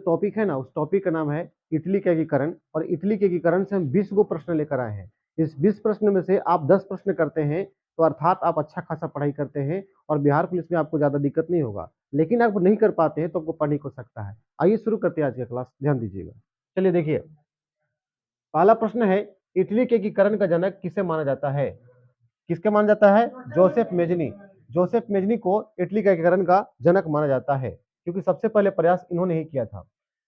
Topic है ना, उस टॉपिक का नाम है इटली का एकीकरण, और इटली के एकीकरण से हम 20 गो प्रश्न लेकर आए हैं। इस 20 प्रश्न में से आप 10 प्रश्न करते हैं तो अर्थात आप अच्छा खासा पढ़ाई करते हैं और बिहार पुलिस में आपको ज्यादा दिक्कत नहीं होगा। लेकिन आप नहीं कर पाते हैं तो आपको पढ़ने हो सकता है। आइए शुरू करते हैं आज का क्लास, ध्यान दीजिएगा। चलिए देखिए, पहला प्रश्न है, इटली के एकीकरण का जनक किसे माना जाता है? किसके माना जाता है? Joseph Mazzini. जोसेफ मेजनी को इटली का एकीकरण का जनक माना जाता है, क्योंकि सबसे पहले प्रयास इन्होंने ही किया था।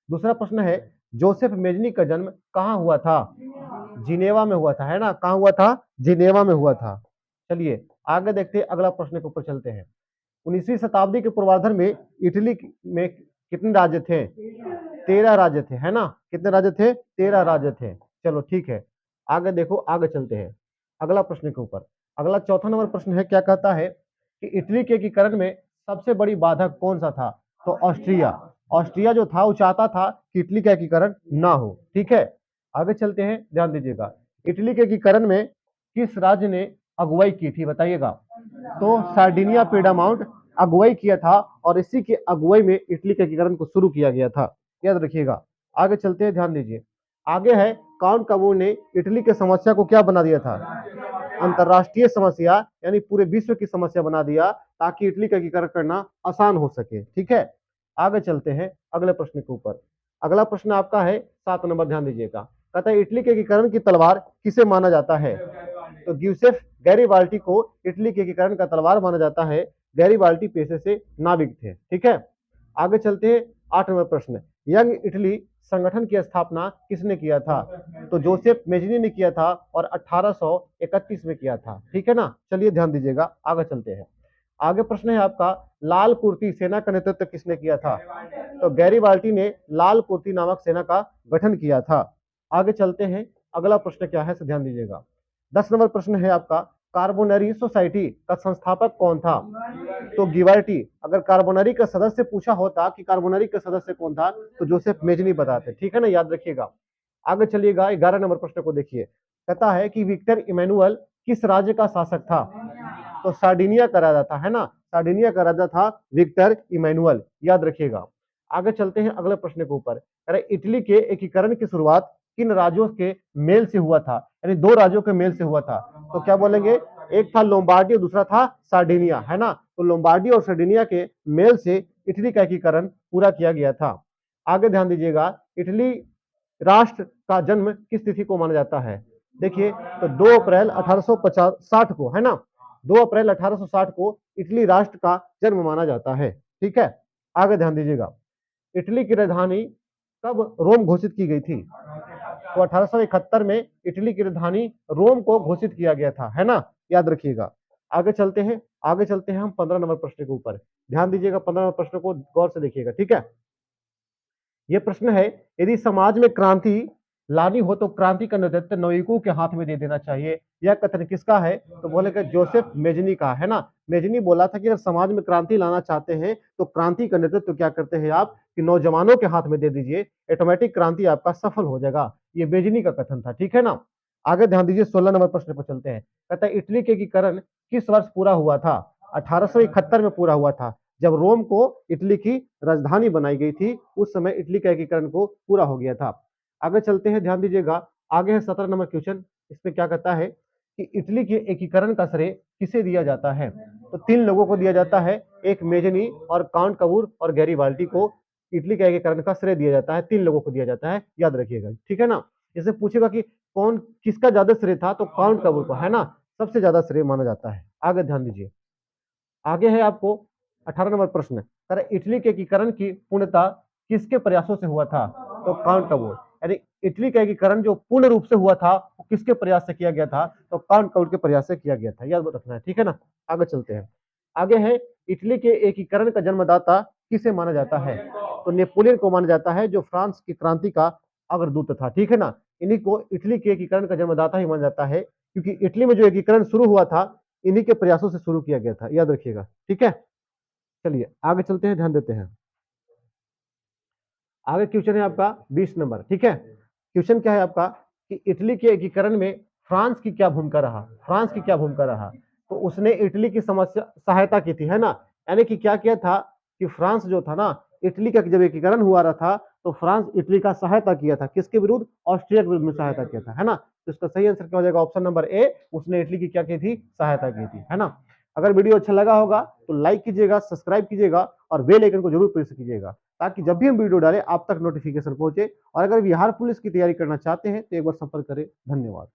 दूसरा प्रश्न है, जोसेफ मेजनी का जन्म कहाँ हुआ था? जिनेवा में हुआ था, है ना? कहाँ हुआ था? जिनेवा में हुआ था। चलिए आगे देखते हैं, अगला प्रश्न के ऊपर चलते हैं। 19वीं शताब्दी के पूर्वार्ध में इटली में कितने राज्य थे? 13 राज्य थे, है ना? कितने राज्य थे? 13 राज्य थे। चलो ठीक है, आगे देखो, आगे चलते हैं अगला प्रश्न के ऊपर। अगला चौथा नंबर प्रश्न है, क्या कहता है कि इटली के एकीकरण में सबसे बड़ी बाधक कौन सा था? तो ऑस्ट्रिया। ऑस्ट्रिया जो था वो चाहता था कि इटली का एकीकरण ना हो। ठीक है, आगे चलते हैं, ध्यान दीजिएगा। इटली के एकीकरण में किस राज्य ने अगुवाई की थी, बताइएगा? तो सार्डिनिया पीडामाउंट अगुवाई किया था, और इसी की अगुवाई में इटली के एकीकरण को शुरू किया गया था, याद रखिएगा। आगे चलते हैं, ध्यान दीजिए। आगे है, काउंट कबूल ने इटली के समस्या को क्या बना दिया था? अंतरराष्ट्रीय समस्या, यानी पूरे विश्व की समस्या बना दिया, ताकि इटली का एकीकरण करना आसान हो सके। ठीक है, आगे चलते हैं अगले प्रश्न के ऊपर। अगला प्रश्न आपका है 7 नंबर, ध्यान दीजिएगा। कहता है, इटली के एकीकरण की तलवार किसे माना जाता है? तो गिउसेफ गैरीबाल्टी को इटली के एकीकरण का तलवार माना जाता है। गैरीबाल्टी पेशे से नाविक थे। ठीक है, आगे चलते हैं 8 नंबर प्रश्न। यंग इटली संगठन की स्थापना किसने किया था? तो जोसेफ मेजनी ने किया था, और 1831 में किया था। ठीक है ना? चलिए ध्यान दीजिएगा, आगे चलते हैं। आगे प्रश्न है आपका, लाल कुर्ती सेना का नेतृत्व किसने किया था? तो गैरीबाल्टी ने लाल कुर्ती नामक सेना का गठन किया था। आगे चलते हैं, अगला प्रश्न क्या है, ध्यान दीजिएगा। 10 नंबर प्रश्न है आपका, कार्बोनरी सोसाइटी का संस्थापक कौन था? तो गिवर्टी। अगर कार्बोनरी का सदस्य पूछा होता कि कार्बोनरी का सदस्य कौन था, तो जोसेफ मेजनी बताते। ठीक है ना, याद रखिएगा। आगे चलिएगा, 11 नंबर प्रश्न को देखिए। कहता है कि विक्टर इमैनुअल किस राज्य का शासक था? तो सार्डिनिया का राजा था, है ना? सार्डिनिया का राजा था विक्टर इमैनुअल, याद रखिएगा। आगे चलते हैं अगले प्रश्न के ऊपर। अरे, इटली के एकीकरण की शुरुआत किन राज्यों के मेल से हुआ था? यानी 2 राज्यों के मेल से हुआ था। तो क्या बोलेंगे? एक था लोम्बार्डी और दूसरा था सार्डिनिया, है ना? तो लोम्बार्डी और सार्डिनिया के मेल से इटली का एकीकरण पूरा किया गया था। आगे ध्यान दीजिएगा, इटली राष्ट्र का जन्म किस तिथि को माना जाता है? देखिए, तो 2 अप्रैल 1860 को, है ना? 2 अप्रैल 1860 को इटली राष्ट्र का जन्म माना जाता है। ठीक है, आगे ध्यान दीजिएगा। इटली की राजधानी कब रोम घोषित की गई थी? तो 1871 में इटली की राजधानी रोम को घोषित किया गया था, है ना? याद रखिएगा। आगे चलते हैं, आगे चलते हैं हम 15 नंबर प्रश्न के ऊपर। ध्यान दीजिएगा, 15 नंबर प्रश्न को गौर से देखिएगा। ठीक है, यह प्रश्न है, यदि समाज में क्रांति लानी हो तो क्रांति का नेतृत्व नवयुवकों के हाथ में दे देना चाहिए। यह कथन किसका है? तो बोलेगा जोसेफ मेजनी का, है ना? मेजनी बोला था कि अगर समाज में क्रांति लाना चाहते हैं तो क्रांति का नेतृत्व क्या करते हैं आप, कि नौजवानों के हाथ में दे दीजिए, ऑटोमेटिक क्रांति आपका सफल हो जाएगा। ये मेजनी का कथन था। ठीक है ना? आगे ध्यान दीजिए, 16 नंबर प्रश्न पर चलते हैं। कहता है, इटली के एकीकरण किस वर्ष पूरा हुआ था? 1871 में पूरा हुआ था, जब रोम को इटली की राजधानी बनाई गई थी। उस समय इटली का एकीकरण को पूरा हो गया था। आगे चलते हैं, ध्यान दीजिएगा। आगे है 17 नंबर क्वेश्चन। इसमें क्या कहता है कि इटली के एकीकरण का श्रेय किसे दिया जाता है? तो 3 लोगों को दिया जाता है, एक मेजनी और काउंट कबूर और गैरीबाल्टी को इटली के एकीकरण का श्रेय दिया जाता है। 3 लोगों को दिया जाता है, याद रखिएगा। ठीक है ना? जैसे पूछेगा कि कौन किसका ज्यादा श्रेय था, तो काउंट कबूर को, है ना? सबसे ज्यादा श्रेय माना जाता है। आगे ध्यान दीजिए, आगे है आपको 18 नंबर प्रश्न। सर, इटली के एकीकरण की पूर्णता किसके प्रयासों से हुआ था? तो काउंट कबूर। यानी इटली का एकीकरण जो पूर्ण रूप से हुआ था वो किसके प्रयास से किया गया था? तो काउंट कबूर के प्रयास से किया गया था, याद रखना है। ठीक है ना? आगे चलते हैं। आगे है, इटली के एकीकरण का जन्मदाता किसे माना जाता है? तो नेपोलियन को माना जाता है, जो फ्रांस की क्रांति का अग्रदूत था। ठीक है ना? इन्हीं को इटली के एकीकरण का जन्मदाता ही माना जाता है, क्योंकि इटली में जो एकीकरण शुरू हुआ था इन्हीं के प्रयासों से शुरू किया गया था, याद रखिएगा। ठीक है, चलिए आगे चलते हैं, ध्यान देते हैं। आगे क्वेश्चन है आपका 20 नंबर। ठीक है, क्वेश्चन क्या है आपका कि इटली के एकीकरण में फ्रांस की क्या भूमिका रहा? फ्रांस की क्या भूमिका रहा? तो उसने इटली की समस्या सहायता की थी, है ना? यानी कि क्या किया था कि फ्रांस जो था ना, इटली का जब एकीकरण हुआ रहा था तो फ्रांस इटली का सहायता किया था, किसके विरुद्ध? ऑस्ट्रिया के विरुद्ध में सहायता किया था, है ना। तो इसका सही आंसर क्या हो जाएगा? ऑप्शन नंबर ए, उसने इटली की क्या की थी? सहायता की थी, है ना। अगर वीडियो अच्छा लगा होगा तो लाइक कीजिएगा, सब्सक्राइब कीजिएगा और बेल आइकन को जरूर प्रेस कीजिएगा, ताकि जब भी हम वीडियो डालें आप तक नोटिफिकेशन पहुंचे। और अगर बिहार पुलिस की तैयारी करना चाहते हैं तो एक बार संपर्क करें। धन्यवाद।